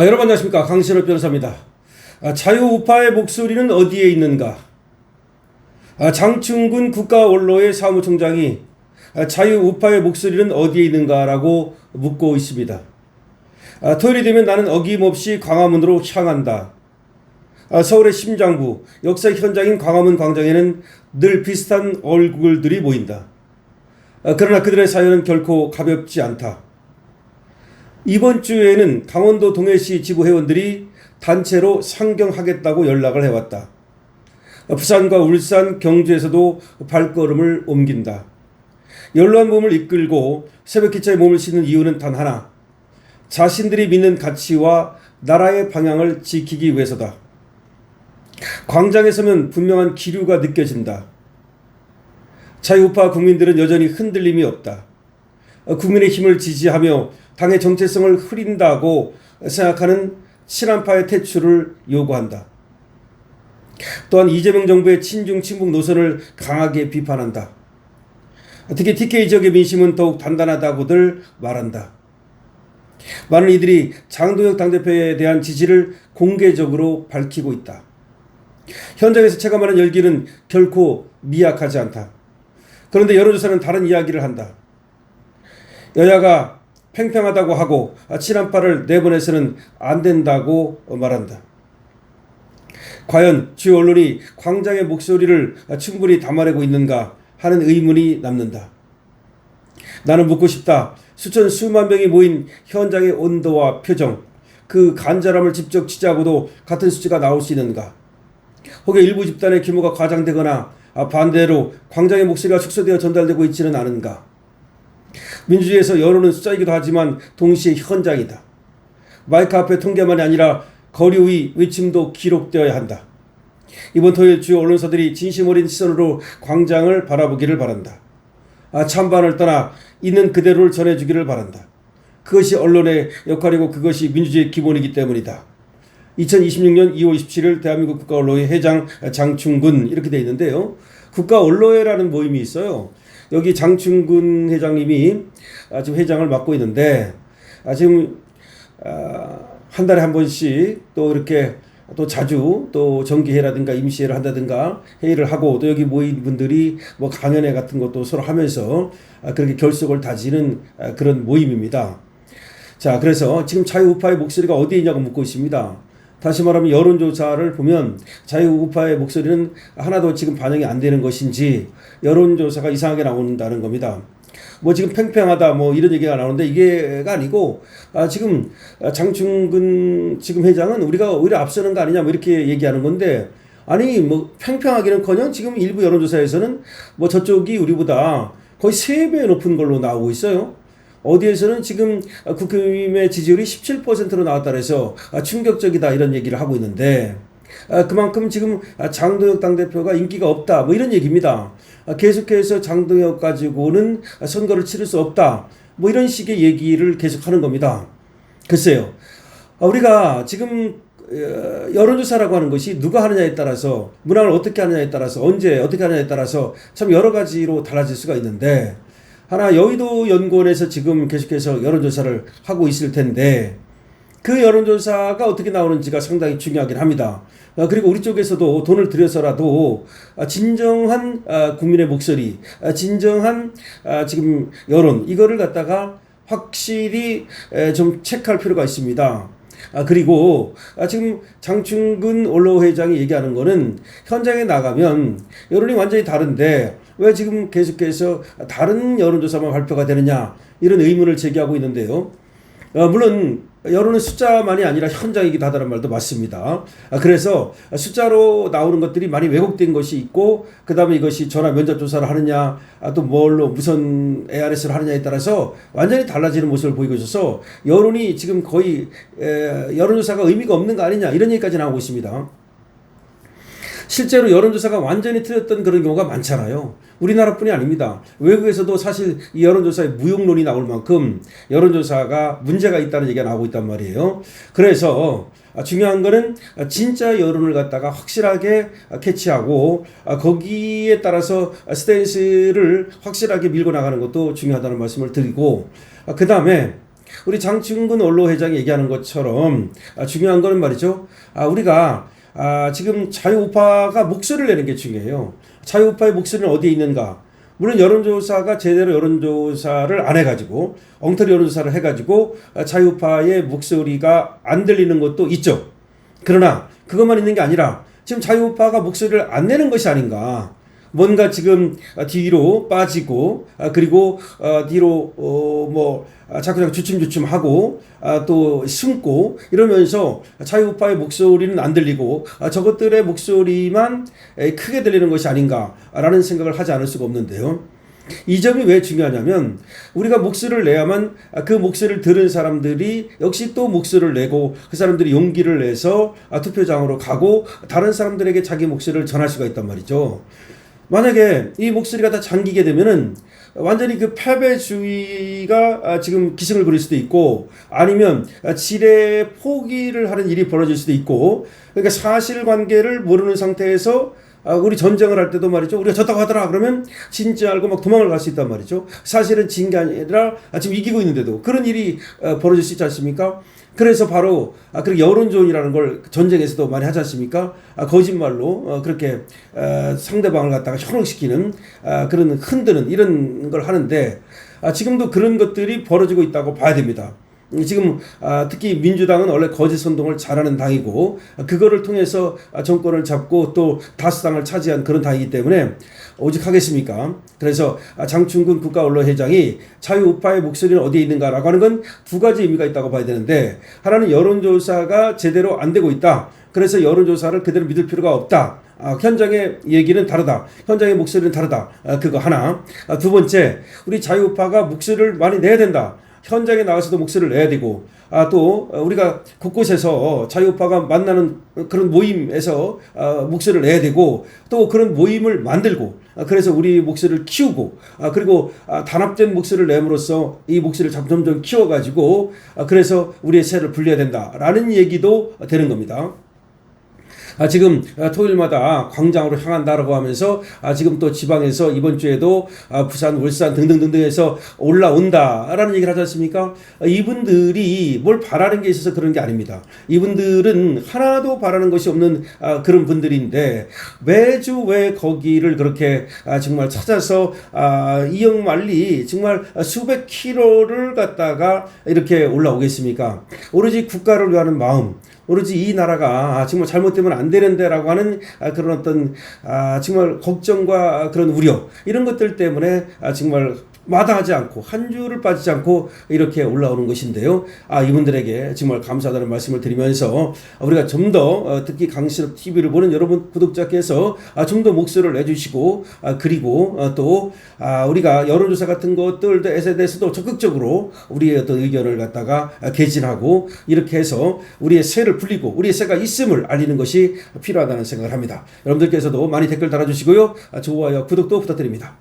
여러분 안녕하십니까. 강신업 변호사입니다. 자유우파의 목소리는 어디에 있는가? 장충근 국가원로의 사무총장이 자유우파의 목소리는 어디에 있는가라고 묻고 있습니다. 토요일이 되면 나는 어김없이 광화문으로 향한다. 서울의 심장부, 역사 현장인 광화문 광장에는 늘 비슷한 얼굴들이 보인다. 그러나 그들의 사연은 결코 가볍지 않다. 이번 주에는 강원도 동해시 지부 회원들이 단체로 상경하겠다고 연락을 해왔다. 부산과 울산, 경주에서도 발걸음을 옮긴다. 연로한 몸을 이끌고 새벽 기차에 몸을 싣는 이유는 단 하나. 자신들이 믿는 가치와 나라의 방향을 지키기 위해서다. 광장에 서면 분명한 기류가 느껴진다. 자유우파 국민들은 여전히 흔들림이 없다. 국민의 힘을 지지하며 당의 정체성을 흐린다고 생각하는 친한파의 퇴출을 요구한다. 또한 이재명 정부의 친중 친북 노선을 강하게 비판한다. 특히 TK 지역의 민심은 더욱 단단하다고들 말한다. 많은 이들이 장동혁 당대표에 대한 지지를 공개적으로 밝히고 있다. 현장에서 체감하는 열기는 결코 미약하지 않다. 그런데 여론조사는 다른 이야기를 한다. 여야가 팽팽하다고 하고 친한파를 내보내서는 안 된다고 말한다. 과연 주요 언론이 광장의 목소리를 충분히 담아내고 있는가 하는 의문이 남는다. 나는 묻고 싶다. 수만 명이 모인 현장의 온도와 표정, 그 간절함을 직접 취재하고도 같은 수치가 나올 수 있는가? 혹여 일부 집단의 규모가 과장되거나 반대로 광장의 목소리가 축소되어 전달되고 있지는 않은가? 민주주의에서 여론은 숫자이기도 하지만 동시에 현장이다. 마이크 앞의 통계만이 아니라 거리 위 외침도 기록되어야 한다. 이번 토요일 주요 언론사들이 진심 어린 시선으로 광장을 바라보기를 바란다. 찬반을 떠나 있는 그대로를 전해주기를 바란다. 그것이 언론의 역할이고 그것이 민주주의의 기본이기 때문이다. 2026년 2월 27일 대한민국 국가언로회 회장 장충근 이렇게 되어 있는데요. 국가언로회라는 모임이 있어요. 여기 장충근 회장님이 지금 회장을 맡고 있는데 지금 한 달에 한 번씩 또 이렇게 또 자주 또 정기회라든가 임시회를 한다든가 회의를 하고 또 여기 모인 분들이 뭐 강연회 같은 것도 서로 하면서 그렇게 결속을 다지는 그런 모임입니다. 자, 그래서 지금 자유우파의 목소리가 어디에 있냐고 묻고 있습니다. 다시 말하면 여론조사를 보면 자유우파의 목소리는 하나도 지금 반영이 안 되는 것인지 여론조사가 이상하게 나온다는 겁니다. 뭐 지금 팽팽하다 뭐 이런 얘기가 나오는데 이게가 아니고 지금 장충근 지금 회장은 우리가 오히려 앞서는 거 아니냐 뭐 이렇게 얘기하는 건데 아니 뭐 팽팽하기는커녕 지금 일부 여론조사에서는 뭐 저쪽이 우리보다 거의 3배 높은 걸로 나오고 있어요. 어디에서는 지금 국힘의 지지율이 17%로 나왔다 그래서 충격적이다 이런 얘기를 하고 있는데 그만큼 지금 장동혁 당대표가 인기가 없다 뭐 이런 얘기입니다. 계속해서 장동혁 가지고는 선거를 치를 수 없다 뭐 이런 식의 얘기를 계속하는 겁니다. 글쎄요. 우리가 지금 여론조사라고 하는 것이 누가 하느냐에 따라서 문항을 어떻게 하느냐에 따라서 언제 어떻게 하느냐에 따라서 참 여러 가지로 달라질 수가 있는데 하나 여의도 연구원에서 지금 계속해서 여론조사를 하고 있을 텐데 그 여론조사가 어떻게 나오는지가 상당히 중요하긴 합니다. 그리고 우리 쪽에서도 돈을 들여서라도 진정한 국민의 목소리, 진정한 지금 여론 이거를 갖다가 확실히 좀 체크할 필요가 있습니다. 그리고 지금 장충근 언로 회장이 얘기하는 거는 현장에 나가면 여론이 완전히 다른데 왜 지금 계속해서 다른 여론조사만 발표가 되느냐 이런 의문을 제기하고 있는데요. 물론 여론은 숫자만이 아니라 현장이기도 하다는 말도 맞습니다. 그래서 숫자로 나오는 것들이 많이 왜곡된 것이 있고 그 다음에 이것이 전화 면접 조사를 하느냐 또 뭘로 무선 ARS를 하느냐에 따라서 완전히 달라지는 모습을 보이고 있어서 여론이 지금 거의 여론조사가 의미가 없는 거 아니냐 이런 얘기까지 나오고 있습니다. 실제로 여론조사가 완전히 틀렸던 그런 경우가 많잖아요. 우리나라뿐이 아닙니다. 외국에서도 사실 이 여론조사에 무용론이 나올 만큼 여론조사가 문제가 있다는 얘기가 나오고 있단 말이에요. 그래서 중요한 거는 진짜 여론을 갖다가 확실하게 캐치하고 거기에 따라서 스탠스를 확실하게 밀고 나가는 것도 중요하다는 말씀을 드리고 그 다음에 우리 장충근 원로회장이 얘기하는 것처럼 중요한 거는 말이죠. 우리가 지금 자유우파가 목소리를 내는 게 중요해요. 자유우파의 목소리는 어디에 있는가? 물론 여론조사가 제대로 여론조사를 안 해가지고 엉터리 여론조사를 해가지고 자유우파의 목소리가 안 들리는 것도 있죠. 그러나 그것만 있는 게 아니라 지금 자유우파가 목소리를 안 내는 것이 아닌가. 뭔가 지금 뒤로 빠지고 그리고 뒤로 자꾸 주춤주춤하고 또 숨고 이러면서 자유우파의 목소리는 안 들리고 저것들의 목소리만 크게 들리는 것이 아닌가라는 생각을 하지 않을 수가 없는데요. 이 점이 왜 중요하냐면 우리가 목소리를 내야만 그 목소리를 들은 사람들이 역시 또 목소리를 내고 그 사람들이 용기를 내서 투표장으로 가고 다른 사람들에게 자기 목소리를 전할 수가 있단 말이죠. 만약에 이 목소리가 다 잠기게 되면은 완전히 그 패배주의가 지금 기승을 부릴 수도 있고 아니면 지뢰 포기를 하는 일이 벌어질 수도 있고 그러니까 사실관계를 모르는 상태에서 우리 전쟁을 할 때도 말이죠. 우리가 졌다고 하더라 그러면 진지 알고 막 도망을 갈 수 있단 말이죠. 사실은 진 게 아니라 지금 이기고 있는데도 그런 일이 벌어질 수 있지 않습니까? 그래서 바로 그렇게 여론조언이라는 걸 전쟁에서도 많이 하지 않습니까? 거짓말로 그렇게 상대방을 갖다가 현혹시키는 그런 흔드는 이런 걸 하는데 지금도 그런 것들이 벌어지고 있다고 봐야 됩니다. 지금 특히 민주당은 원래 거짓 선동을 잘하는 당이고 그거를 통해서 정권을 잡고 또 다수당을 차지한 그런 당이기 때문에 오직 하겠습니까? 그래서 장충근 국가언론회장이 자유우파의 목소리는 어디에 있는가라고 하는 건 두 가지 의미가 있다고 봐야 되는데 하나는 여론조사가 제대로 안 되고 있다. 그래서 여론조사를 그대로 믿을 필요가 없다. 현장의 얘기는 다르다. 현장의 목소리는 다르다. 그거 하나. 두 번째, 우리 자유우파가 목소리를 많이 내야 된다. 현장에 나가서도 목소리를 내야 되고 또 우리가 곳곳에서 자유우파가 만나는 그런 모임에서 목소리를 내야 되고 또 그런 모임을 만들고 그래서 우리 목소리를 키우고 그리고 단합된 목소리를 내므로써 이 목소리를 점점 키워가지고 그래서 우리의 세를 불려야 된다라는 얘기도 되는 겁니다. 지금 토요일마다 광장으로 향한다라고 하면서 지금 또 지방에서 이번 주에도 부산, 울산 등등등등에서 올라온다라는 얘기를 하지 않습니까? 이분들이 뭘 바라는 게 있어서 그런 게 아닙니다. 이분들은 하나도 바라는 것이 없는 그런 분들인데 매주 왜 거기를 그렇게 정말 찾아서 이영만리 정말 수백 킬로를 갖다가 이렇게 올라오겠습니까? 오로지 국가를 위하는 마음, 오로지 이 나라가 정말 잘못되면 안 되는데라고 하는 그런 어떤 정말 걱정과 그런 우려 이런 것들 때문에 정말 마다하지 않고 한 줄을 빠지지 않고 이렇게 올라오는 것인데요. 이분들에게 정말 감사하다는 말씀을 드리면서 우리가 좀 더 특히 강신업 TV를 보는 여러분 구독자께서 좀 더 목소리를 내주시고 그리고 또 우리가 여론조사 같은 것들에 대해서도 적극적으로 우리의 어떤 의견을 갖다가 개진하고 이렇게 해서 우리의 세를 불리고 우리의 세가 있음을 알리는 것이 필요하다는 생각을 합니다. 여러분들께서도 많이 댓글 달아주시고요. 좋아요, 구독도 부탁드립니다.